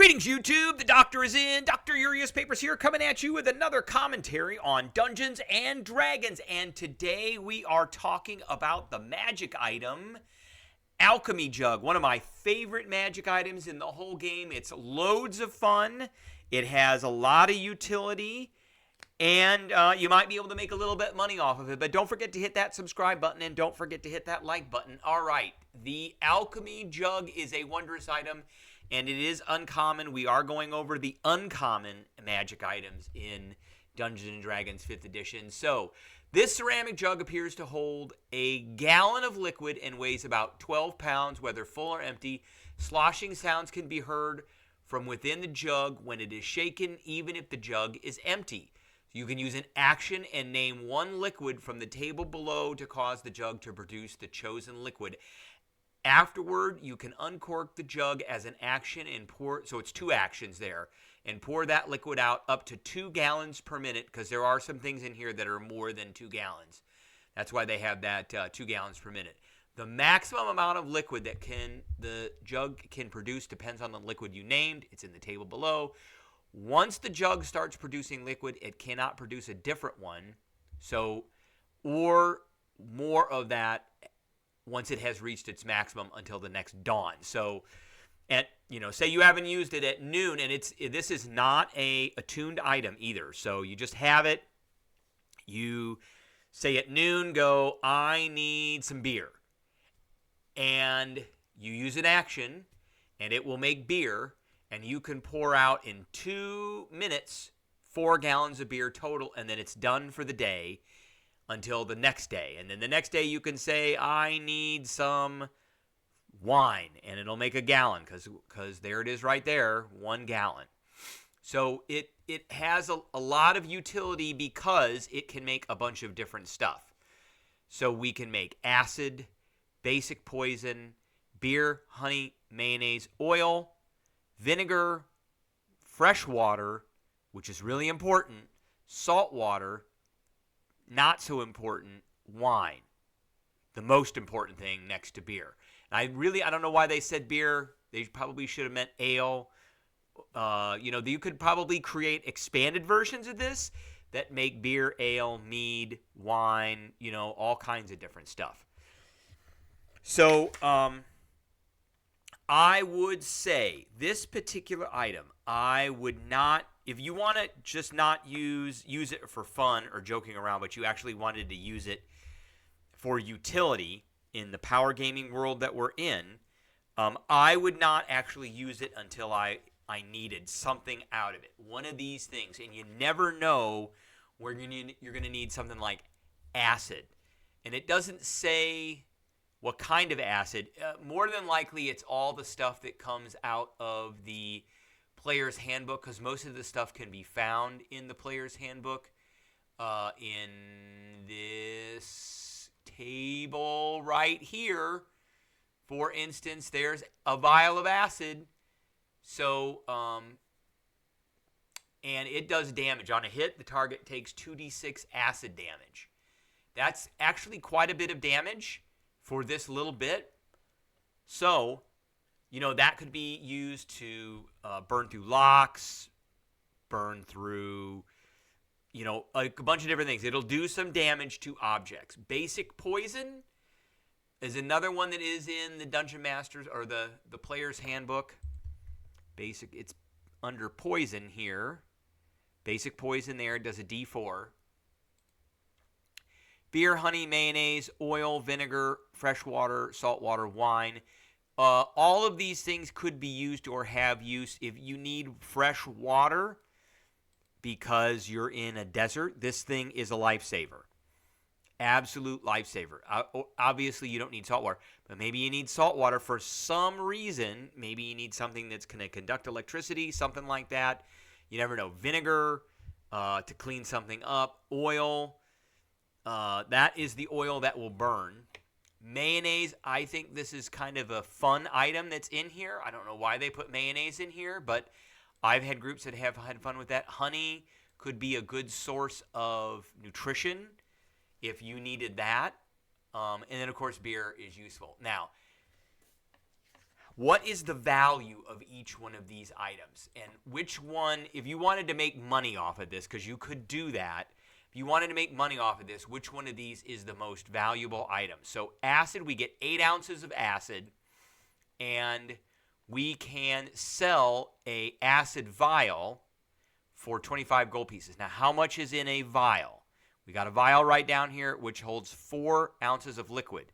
Greetings, YouTube. The Doctor is in. Dr. Urias Papers here, coming at you with another commentary on Dungeons and Dragons. And today we are talking about the magic item, Alchemy Jug. One of my favorite magic items in the whole game. It's loads of fun. It has a lot of utility. And you might be able to make a little bit of money off of it. But don't forget to hit that subscribe button and don't forget to hit that like button. All right. The Alchemy Jug is a wondrous item. And it is uncommon. We are going over the uncommon magic items in Dungeons & Dragons 5th edition. So, this ceramic jug appears to hold a gallon of liquid and weighs about 12 pounds, whether full or empty. Sloshing sounds can be heard from within the jug when it is shaken, even if the jug is empty. You can use an action and name one liquid from the table below to cause the jug to produce the chosen liquid. Afterward, you can uncork the jug as an action and pour, so it's two actions there, and pour that liquid out up to 2 gallons per minute, because there are some things in here that are more than 2 gallons. That's why they have that 2 gallons per minute. The maximum amount of liquid that the jug can produce depends on the liquid you named. It's in the table below. Once the jug starts producing liquid, it cannot produce a different one, or more of that once it has reached its maximum until the next dawn. So, say you haven't used it at noon, and this is not a attuned item either. So you just have it. You say at noon, go, I need some beer. And you use an action, and it will make beer, and you can pour out in 2 minutes 4 gallons of beer total, and then it's done for the day until the next day. And then the next day you can say, I need some wine, and it'll make a gallon, because there it is right there, 1 gallon. So it has a lot of utility because it can make a bunch of different stuff. So we can make acid, basic poison, beer, honey, mayonnaise, oil, vinegar, fresh water, which is really important, salt water, not so important, wine. The most important thing next to beer. And I don't know why they said beer. They probably should have meant ale. You could probably create expanded versions of this that make beer, ale, mead, wine, all kinds of different stuff. So, I would say this particular item, I would not, if you want to just not use it for fun or joking around, but you actually wanted to use it for utility in the power gaming world that we're in, I would not actually use it until I needed something out of it. One of these things, and you never know where you're going to need something like acid. And it doesn't say what kind of acid. More than likely, it's all the stuff that comes out of the player's handbook, because most of the stuff can be found in the player's handbook. In this table right here, for instance, there's a vial of acid. So, and it does damage. On a hit, the target takes 2d6 acid damage. That's actually quite a bit of damage for this little bit. So, that could be used to burn through locks, burn through, a bunch of different things. It'll do some damage to objects. Basic poison is another one that is in the Dungeon Master's or the player's handbook. It's under poison here. Basic poison there does a D4. Beer, honey, mayonnaise, oil, vinegar, fresh water, salt water, wine. All of these things could be used or have use. If you need fresh water because you're in a desert, this thing is a lifesaver. Absolute lifesaver. Obviously, you don't need salt water, but maybe you need salt water for some reason. Maybe you need something that's going to conduct electricity, something like that. You never know. Vinegar to clean something up. Oil. That is the oil that will burn. Mayonnaise, I think this is kind of a fun item that's in here. I don't know why they put mayonnaise in here, but I've had groups that have had fun with that. Honey could be a good source of nutrition if you needed that. And then, of course, beer is useful. Now, what is the value of each one of these items? And which one, if you wanted to make money off of this, because you could do that, if you wanted to make money off of this, which one of these is the most valuable item? So acid, we get 8 ounces of acid, and we can sell a acid vial for 25 gold pieces. Now, how much is in a vial? We got a vial right down here, which holds 4 ounces of liquid.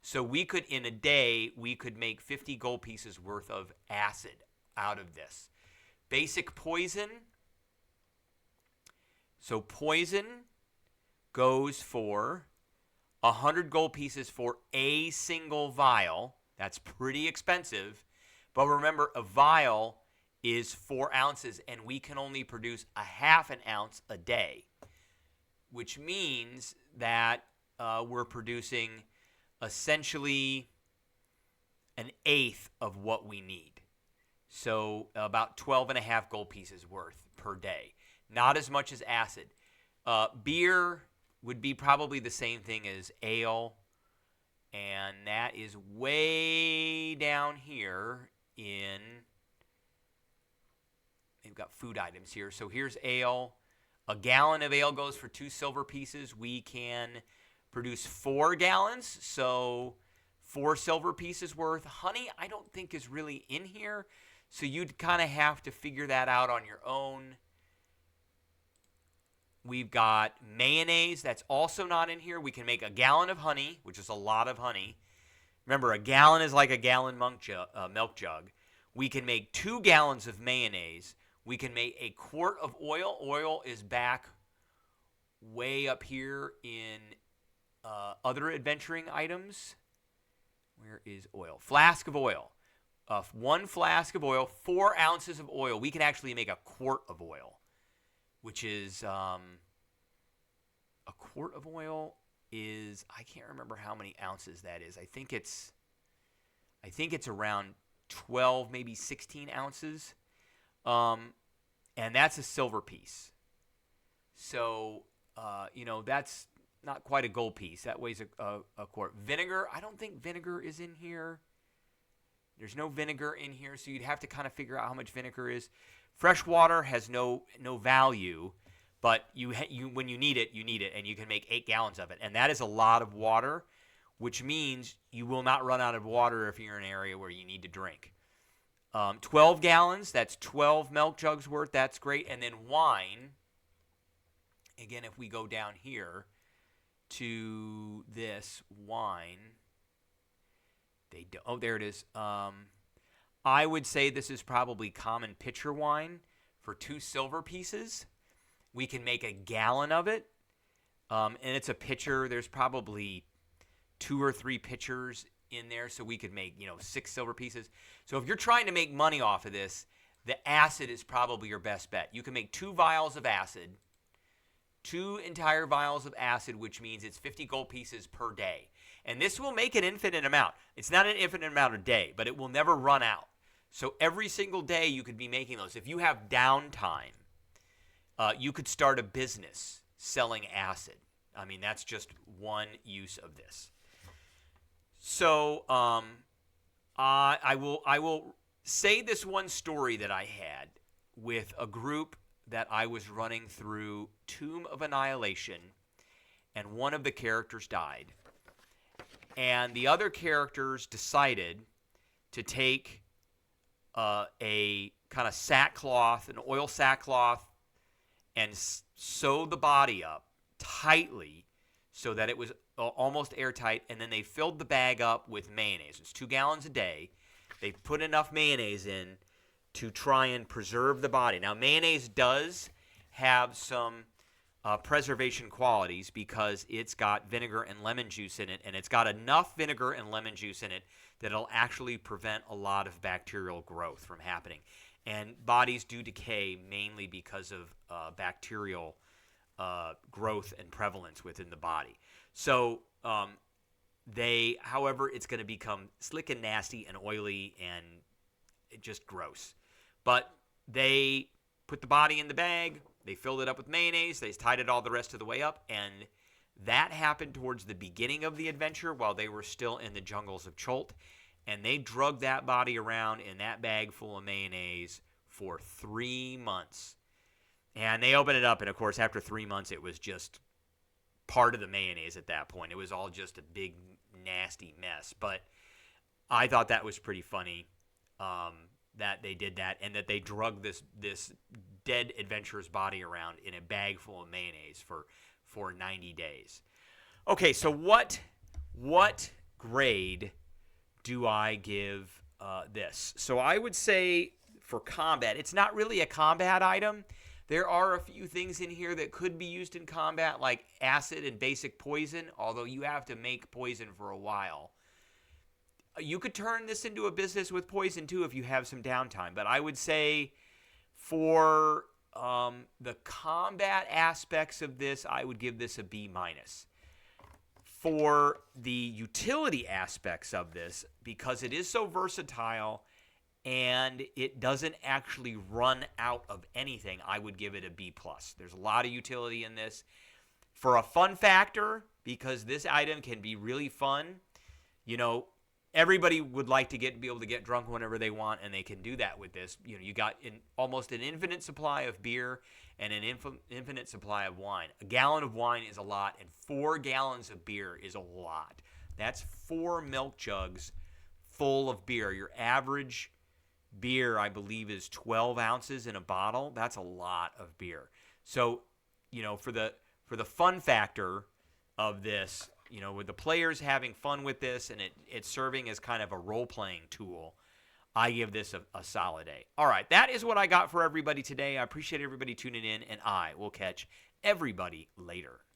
So we could, in a day, we could make 50 gold pieces worth of acid out of this. Basic poison. So poison goes for 100 gold pieces for a single vial. That's pretty expensive. But remember, a vial is 4 ounces, and we can only produce a half an ounce a day, which means that we're producing essentially an eighth of what we need. So about 12.5 gold pieces worth per day. Not as much as acid. Beer would be probably the same thing as ale, and that is way down here in, they've got food items here. So here's ale. A gallon of ale goes for 2 silver pieces. We can produce 4 gallons, so 4 silver pieces worth. Honey, I don't think is really in here, so you'd kind of have to figure that out on your own. We've got mayonnaise. That's also not in here. We can make a gallon of honey, which is a lot of honey. Remember, a gallon is like a gallon milk jug. We can make 2 gallons of mayonnaise. We can make a quart of oil. Oil is back way up here in other adventuring items. Where is oil? Flask of oil. 1 flask of oil, 4 ounces of oil. We can actually make a quart of oil, which is a quart of oil is, I can't remember how many ounces that is. I think it's around 12, maybe 16 ounces. And that's a silver piece. So, that's not quite a gold piece. That weighs a quart. Vinegar, I don't think vinegar is in here. There's no vinegar in here, so you'd have to kind of figure out how much vinegar is. Fresh water has no value, but you when you need it, and you can make 8 gallons of it. And that is a lot of water, which means you will not run out of water if you're in an area where you need to drink. 12 gallons, that's 12 milk jugs worth. That's great. And then wine, again, if we go down here to this wine, there it is. I would say this is probably common pitcher wine for 2 silver pieces. We can make a gallon of it, and it's a pitcher. There's probably 2 or 3 pitchers in there, so we could make 6 silver pieces. So if you're trying to make money off of this, the acid is probably your best bet. You can make 2 vials of acid, 2 entire vials of acid, which means it's 50 gold pieces per day. And this will make an infinite amount. It's not an infinite amount a day, but it will never run out. So every single day you could be making those. If you have downtime, you could start a business selling acid. I mean, that's just one use of this. So I will say this one story that I had with a group that I was running through Tomb of Annihilation, and one of the characters died. And the other characters decided to take a kind of sackcloth, an oil sackcloth, and sew the body up tightly so that it was almost airtight, and then they filled the bag up with mayonnaise. It's 2 gallons a day. They put enough mayonnaise in to try and preserve the body. Now, mayonnaise does have some preservation qualities because it's got vinegar and lemon juice in it, and it's got enough vinegar and lemon juice in it that it'll actually prevent a lot of bacterial growth from happening. And bodies do decay mainly because of bacterial growth and prevalence within the body. So however, it's going to become slick and nasty and oily and just gross. But they put the body in the bag, they filled it up with mayonnaise, they tied it all the rest of the way up, and that happened towards the beginning of the adventure while they were still in the jungles of Cholt. and they drug that body around in that bag full of mayonnaise for 3 months. And they opened it up, and of course, after 3 months, it was just part of the mayonnaise at that point. It was all just a big, nasty mess. But I thought that was pretty funny that they did that, and that they drug this dead adventurer's body around in a bag full of mayonnaise for 90 days. Okay, so what grade do I give this? So I would say for combat, it's not really a combat item. There are a few things in here that could be used in combat, like acid and basic poison, although you have to make poison for a while. You could turn this into a business with poison, too, if you have some downtime. But I would say for the combat aspects of this, I would give this a B-. For the utility aspects of this, because it is so versatile and it doesn't actually run out of anything, I would give it a B+. There's a lot of utility in this. For a fun factor, because this item can be really fun, you know, everybody would like to be able to get drunk whenever they want, and they can do that with this. You know, you got almost an infinite supply of beer and an infinite supply of wine. A gallon of wine is a lot, and 4 gallons of beer is a lot. That's 4 milk jugs full of beer. Your average beer, I believe, is 12 ounces in a bottle. That's a lot of beer. So, you know, for the fun factor of this, you know, with the players having fun with this and it serving as kind of a role-playing tool, I give this a solid A. All right, that is what I got for everybody today. I appreciate everybody tuning in, and I will catch everybody later.